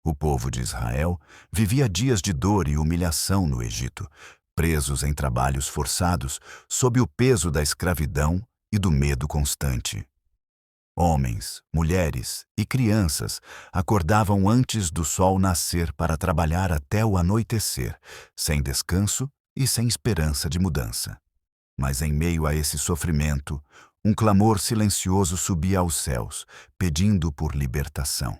O povo de Israel vivia dias de dor e humilhação no Egito, presos em trabalhos forçados, sob o peso da escravidão e do medo constante. Homens, mulheres e crianças acordavam antes do sol nascer para trabalhar até o anoitecer, sem descanso e sem esperança de mudança. Mas em meio a esse sofrimento, um clamor silencioso subia aos céus, pedindo por libertação.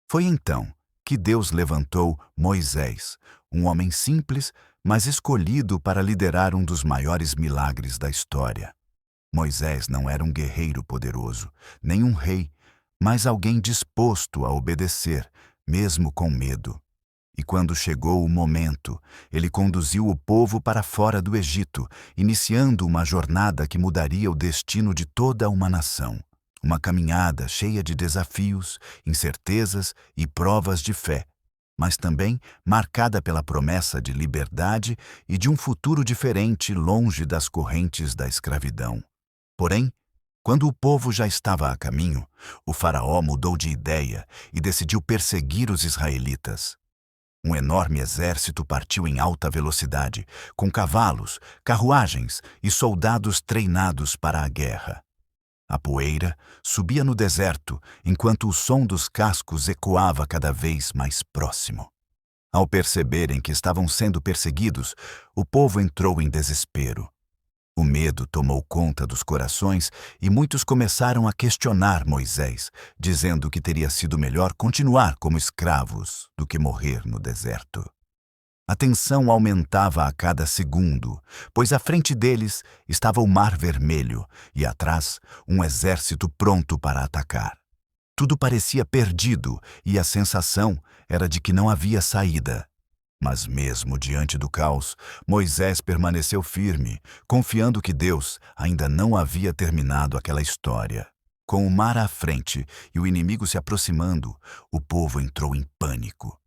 Foi então que Deus levantou Moisés, um homem simples, mas escolhido para liderar um dos maiores milagres da história. Moisés não era um guerreiro poderoso, nem um rei, mas alguém disposto a obedecer, mesmo com medo. E quando chegou o momento, ele conduziu o povo para fora do Egito, iniciando uma jornada que mudaria o destino de toda uma nação. Uma caminhada cheia de desafios, incertezas e provas de fé, mas também marcada pela promessa de liberdade e de um futuro diferente longe das correntes da escravidão. Porém, quando o povo já estava a caminho, o faraó mudou de ideia e decidiu perseguir os israelitas. Um enorme exército partiu em alta velocidade, com cavalos, carruagens e soldados treinados para a guerra. A poeira subia no deserto, enquanto o som dos cascos ecoava cada vez mais próximo. Ao perceberem que estavam sendo perseguidos, o povo entrou em desespero. O medo tomou conta dos corações e muitos começaram a questionar Moisés, dizendo que teria sido melhor continuar como escravos do que morrer no deserto. A tensão aumentava a cada segundo, pois à frente deles estava o Mar Vermelho e atrás um exército pronto para atacar. Tudo parecia perdido e a sensação era de que não havia saída. Mas mesmo diante do caos, Moisés permaneceu firme, confiando que Deus ainda não havia terminado aquela história. Com o mar à frente e o inimigo se aproximando, o povo entrou em pânico.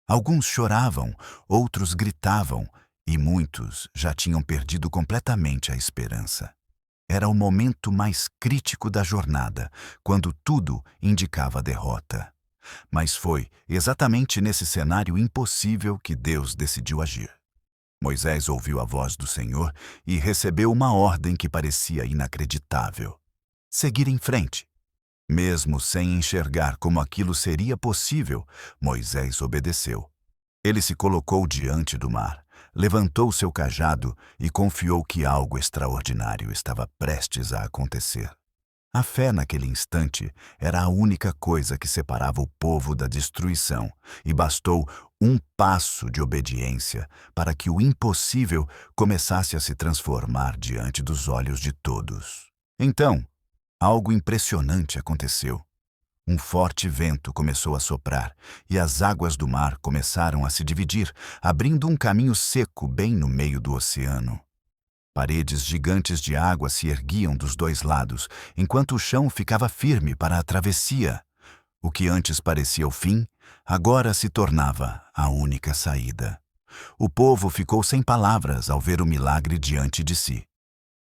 Alguns choravam, outros gritavam, e muitos já tinham perdido completamente a esperança. Era o momento mais crítico da jornada, quando tudo indicava derrota. Mas foi exatamente nesse cenário impossível que Deus decidiu agir. Moisés ouviu a voz do Senhor e recebeu uma ordem que parecia inacreditável: seguir em frente. Mesmo sem enxergar como aquilo seria possível, Moisés obedeceu. Ele se colocou diante do mar, levantou seu cajado e confiou que algo extraordinário estava prestes a acontecer. A fé naquele instante era a única coisa que separava o povo da destruição, e bastou um passo de obediência para que o impossível começasse a se transformar diante dos olhos de todos. Então, algo impressionante aconteceu. Um forte vento começou a soprar e as águas do mar começaram a se dividir, abrindo um caminho seco bem no meio do oceano. Paredes gigantes de água se erguiam dos dois lados, enquanto o chão ficava firme para a travessia. O que antes parecia o fim, agora se tornava a única saída. O povo ficou sem palavras ao ver o milagre diante de si.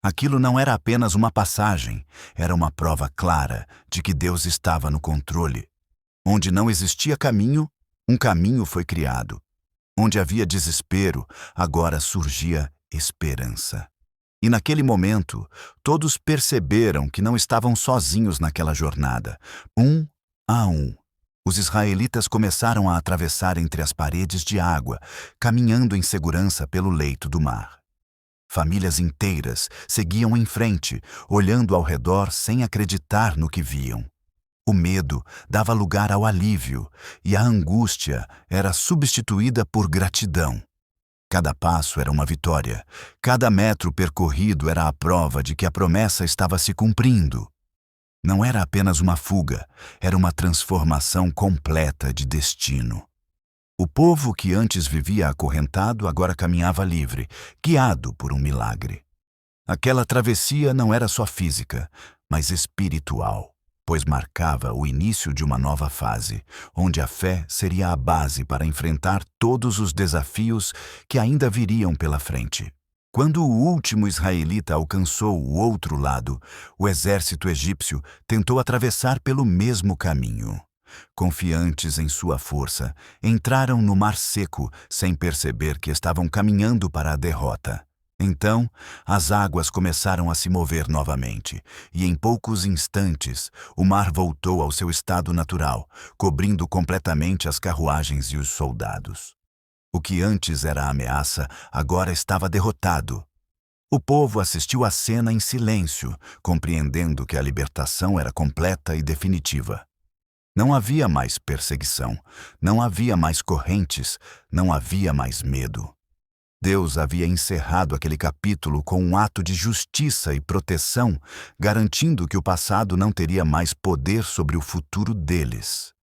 Aquilo não era apenas uma passagem, era uma prova clara de que Deus estava no controle. Onde não existia caminho, um caminho foi criado. Onde havia desespero, agora surgia esperança. E naquele momento, todos perceberam que não estavam sozinhos naquela jornada. Um a um, os israelitas começaram a atravessar entre as paredes de água, caminhando em segurança pelo leito do mar. Famílias inteiras seguiam em frente, olhando ao redor sem acreditar no que viam. O medo dava lugar ao alívio e a angústia era substituída por gratidão. Cada passo era uma vitória, cada metro percorrido era a prova de que a promessa estava se cumprindo. Não era apenas uma fuga, era uma transformação completa de destino. O povo que antes vivia acorrentado agora caminhava livre, guiado por um milagre. Aquela travessia não era só física, mas espiritual, pois marcava o início de uma nova fase, onde a fé seria a base para enfrentar todos os desafios que ainda viriam pela frente. Quando o último israelita alcançou o outro lado, o exército egípcio tentou atravessar pelo mesmo caminho. Confiantes em sua força, entraram no mar seco sem perceber que estavam caminhando para a derrota. Então, as águas começaram a se mover novamente, e em poucos instantes, o mar voltou ao seu estado natural, cobrindo completamente as carruagens e os soldados. O que antes era ameaça, agora estava derrotado. O povo assistiu à cena em silêncio, compreendendo que a libertação era completa e definitiva. Não havia mais perseguição, não havia mais correntes, não havia mais medo. Deus havia encerrado aquele capítulo com um ato de justiça e proteção, garantindo que o passado não teria mais poder sobre o futuro deles.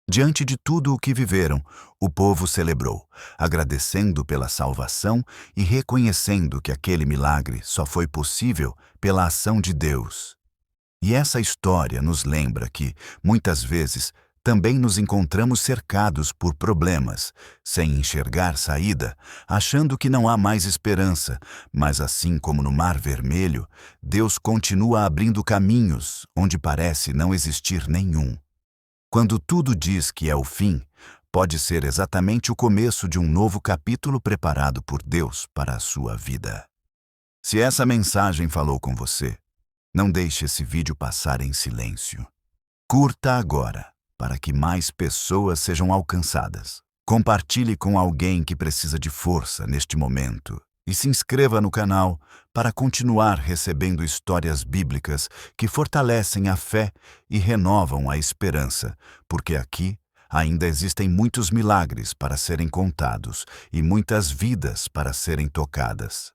Diante de tudo o que viveram, o povo celebrou, agradecendo pela salvação e reconhecendo que aquele milagre só foi possível pela ação de Deus. E essa história nos lembra que, muitas vezes, também nos encontramos cercados por problemas, sem enxergar saída, achando que não há mais esperança, mas assim como no Mar Vermelho, Deus continua abrindo caminhos onde parece não existir nenhum. Quando tudo diz que é o fim, pode ser exatamente o começo de um novo capítulo preparado por Deus para a sua vida. Se essa mensagem falou com você, não deixe esse vídeo passar em silêncio. Curta agora, para que mais pessoas sejam alcançadas. Compartilhe com alguém que precisa de força neste momento. E se inscreva no canal para continuar recebendo histórias bíblicas que fortalecem a fé e renovam a esperança, porque aqui ainda existem muitos milagres para serem contados e muitas vidas para serem tocadas.